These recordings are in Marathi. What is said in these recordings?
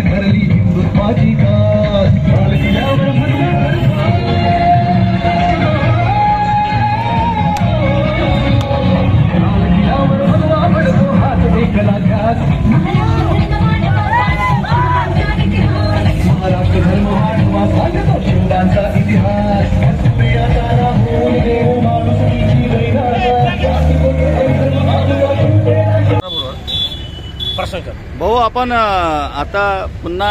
भरली भरली हिंदुत्वाची कास बाळगल्यावर भगवा पडतो हात एकला ध्यास महाराष्ट्र धर्म वाढवा सांगतो शिवरायांचा इतिहास भाऊ, आपण आता पुन्हा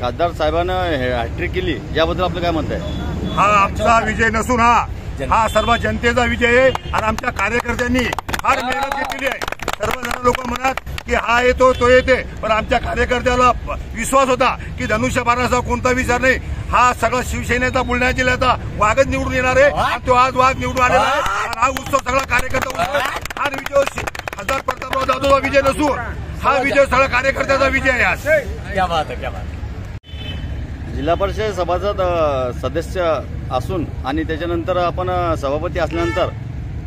खासदार साहेबांनं हॅट्रिक केली, याबद्दल आपलं काय म्हणत आहे? हा आमचा विजय नसून हा सर्व जनतेचा विजय आहे आणि आमच्या कार्यकर्त्यांनी फार मेहनत घेतलेली आहे. सर्वजण लोक म्हणत की हा येतो तो येते, पण आमच्या कार्यकर्त्याला विश्वास होता की धनुष्यबाणाचा कोणता विचार नाही, हा सगळा शिवसेनेचा बुलढाणा जिल्ह्याचा वाघच निवडून येणार आहे आणि तो आज वाघ निवडून आलेला आहे. आणि हा उत्सव सगळा कार्यकर्ता हा विजय खासदार प्रतापराव जाधवचा विजय नसून हा विजय सगळ्या कार्यकर्त्याचा विजय आहे. आज क्या बात आहे, क्या बात. जिल्हा परिषद सभासद सदस्य असून आणि त्याच्यानंतर आपण सभापती असल्यानंतर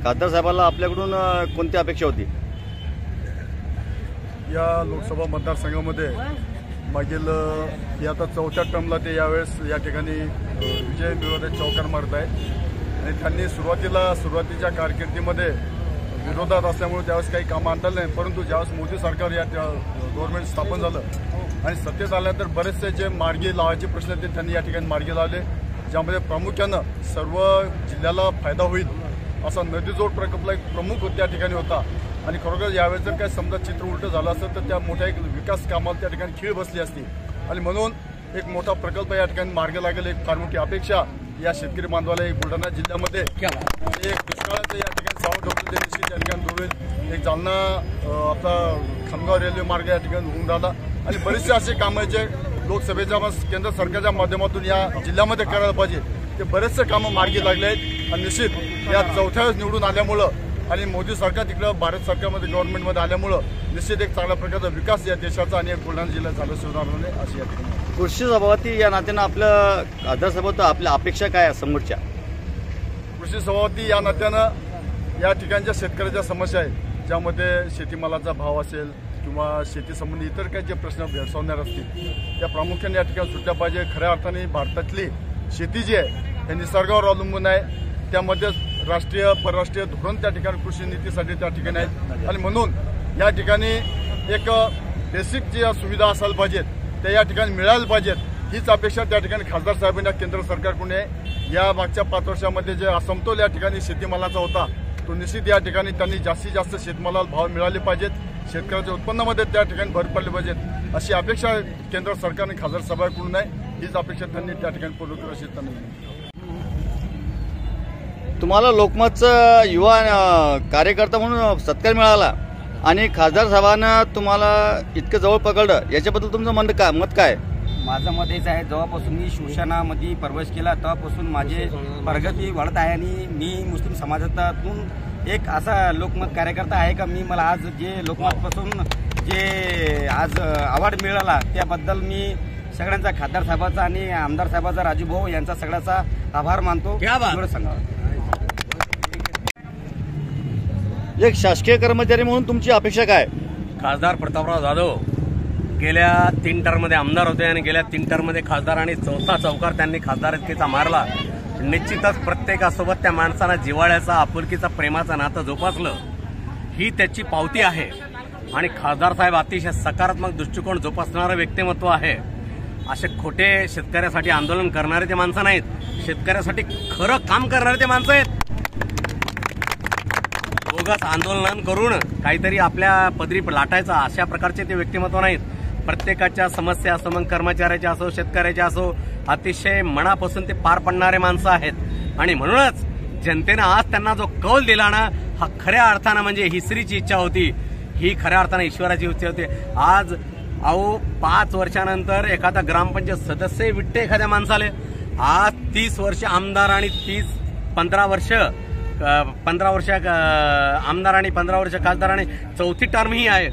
खासदार साहेबांना आपल्याकडून कोणती अपेक्षा होती? या लोकसभा मतदारसंघामध्ये मागील आता 4थ्या टर्मला ते यावेळेस या ठिकाणी विजय मिळवण्यात चौकार मारत आहेत आणि त्यांनी सुरुवातीच्या कारकिर्दीमध्ये विरोधात असल्यामुळे त्यावेळेस काही कामं आणता नाही, परंतु ज्यावेळेस मोदी सरकार या गव्हर्नमेंट स्थापन झालं आणि सत्तेत आल्यानंतर बरेचसे जे मार्गी लावायचे प्रश्न ते त्यांनी या ठिकाणी मार्गी लावले, ज्यामध्ये प्रामुख्यानं सर्व जिल्ह्याला फायदा होईल असा नदीजोड प्रकल्प एक प्रमुख त्या ठिकाणी होता. आणि खरोखर यावेळेस जर काही समजा चित्र उलटं झालं असतं तर त्या मोठ्या एक विकास कामाला त्या ठिकाणी खीळ बसली असती आणि म्हणून एक मोठा प्रकल्प या ठिकाणी मार्ग लागेल. एक फार मोठी अपेक्षा या शेतकरी बांधवाला एक बुलढाणा जिल्ह्यामध्ये एक दुष्काळाचं या ठिकाणी सावध होतं ते निश्चित या ठिकाणी होईल. एक जालना आपला खामगाव रेल्वे मार्ग या ठिकाणी होऊन राहिला आणि बरेचसे असे कामं जे लोकसभेच्या केंद्र सरकारच्या माध्यमातून या जिल्ह्यामध्ये करायला पाहिजे ते बरेचसे कामं मार्गी लागले आहेत. आणि निश्चित या 4थ्या वेळेस निवडून आल्यामुळं आणि मोदी सरकार तिकडं भारत सरकारमध्ये गव्हर्नमेंटमध्ये आल्यामुळं निश्चित एक चांगल्या प्रकारचा विकास या देशाचा आणि बुलढाणा जिल्ह्यात झाला सुधारणे अशी या ठिकाणी कृषी सभापती या नात्यानं आपलं खासदार साहेब आपल्या अपेक्षा काय आहे समोरच्या? कृषी सभापती या नात्यानं या ठिकाणच्या शेतकऱ्याच्या समस्या आहेत, ज्यामध्ये शेतीमालाचा भाव असेल किंवा शेतीसंबंधी इतर काही जे प्रश्न भेडसावणार असतील त्या प्रामुख्याने या ठिकाणी सुटल्या पाहिजे. खऱ्या अर्थाने भारतातली शेती जी आहे हे निसर्गावर अवलंबून आहे, त्यामध्ये राष्ट्रीय परराष्ट्रीय धोरण त्या ठिकाणी कृषी नीतीसाठी त्या ठिकाणी आहेत आणि म्हणून या ठिकाणी एक बेसिक ज्या सुविधा असायला पाहिजेत त्या या ठिकाणी मिळायला पाहिजेत. हीच अपेक्षा त्या ठिकाणी खासदार साहेबांना केंद्र सरकारकडून आहे. या मागच्या 5 वर्षामध्ये जे असमतोल या ठिकाणी शेतीमालाचा होता तो निश्चित या ठिकाणी त्यांनी जास्तीत जास्त शेतमालाला भाव मिळाले पाहिजेत, शेतकऱ्याच्या उत्पन्नामध्ये त्या ठिकाणी भर पडली पाहिजेत अशी अपेक्षा केंद्र सरकारने खासदार साहेबांकडून आहे. हीच अपेक्षा त्यांनी त्या ठिकाणी पूर्ण करू अशी त्यांनी. तुम्हाला लोकमतचा युवा कार्यकर्ता म्हणून सत्कार मिळाला आणि खासदार साहेबांना तुम्हाला इतकं जवळ पकडलं, याच्याबद्दल तुमचं मत काय? माझं मत हेच आहे, जेव्हापासून मी शिवसेनामध्ये प्रवेश केला तेव्हापासून माझे प्रगती वाढत आहे आणि मी मुस्लिम समाजातून एक असा लोकमत कार्यकर्ता आहे का मला आज जे लोकमतपासून जे आज अवॉर्ड मिळाला त्याबद्दल मी सगळ्यांचा खासदार साहेबाचा आणि आमदार साहेबाचा राजूभाऊ यांचा सगळ्याचा आभार मानतो. एवढं सांगावं. एक शासकीय कर्मचारी म्हणून तुमची अपेक्षा काय? खासदार प्रतापराव जाधव गेल्या 3 टर्ममध्ये आमदार होते आणि गेल्या 3 टर्ममध्ये खासदार आणि 4था चौकार त्यांनी खासदारकीचा मारला. निश्चितच प्रत्येकासोबत त्या माणसानं जिव्हाळ्याचा आपुलकीचा प्रेमाचं नातं जोपासलं ही त्याची पावती आहे. आणि खासदार साहेब अतिशय सकारात्मक दृष्टिकोन जोपासणारं व्यक्तिमत्व आहे. असे खोटे शेतकऱ्यासाठी आंदोलन करणारे ते माणसं नाहीत, शेतकऱ्यासाठी खरं काम करणारे ते माणसं आहेत. बोगस आंदोलन करून काहीतरी आपल्या पदरी लाटायचा अशा प्रकारचे ते व्यक्तिमत्व नाहीत. प्रत्येकाच्या समस्या असो, मग कर्मचाऱ्याच्या असो शेतकऱ्याच्या असो, अतिशय मनापासून ते पार पडणारे माणसं आहेत. आणि म्हणूनच जनतेनं आज त्यांना जो कौल दिला ना, हा खऱ्या अर्थानं म्हणजे हिसरीची इच्छा होती, ही खऱ्या अर्थानं ईश्वराची इच्छा होती. आज 5 वर्षानंतर एखादा ग्रामपंचायत सदस्य विटते एखाद्या माणसाले. आज 30 वर्ष आमदार आणि 15 वर्ष आमदार आणि 15 वर्ष खासदार आणि 4थी टर्म ही आहे.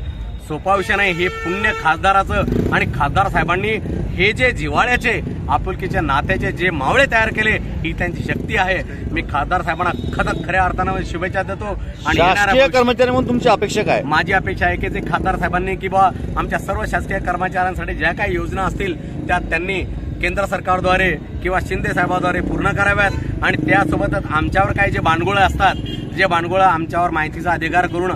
सोपा विषय नाही. हे पुण्य खासदाराचं आणि खासदार साहेबांनी हे जे जिव्हाळ्याचे आपुलकीच्या नात्याचे जे मावळे तयार केले ही त्यांची शक्ती आहे. मी खासदार साहेबांना खऱ्या अर्थानं शुभेच्छा देतो. आणि शासकीय कर्मचारी म्हणून तुमची अपेक्षा काय? माझी अपेक्षा आहे की जे खासदार साहेबांनी किंवा आमच्या सर्व शासकीय कर्मचाऱ्यांसाठी ज्या काही योजना असतील त्या त्यांनी केंद्र सरकारद्वारे किंवा शिंदे साहेबांद्वारे पूर्ण कराव्यात. आणि त्यासोबतच आमच्यावर काही जे बांडगुळं असतात जे बांडगुळं आमच्यावर माहितीचा अधिकार करून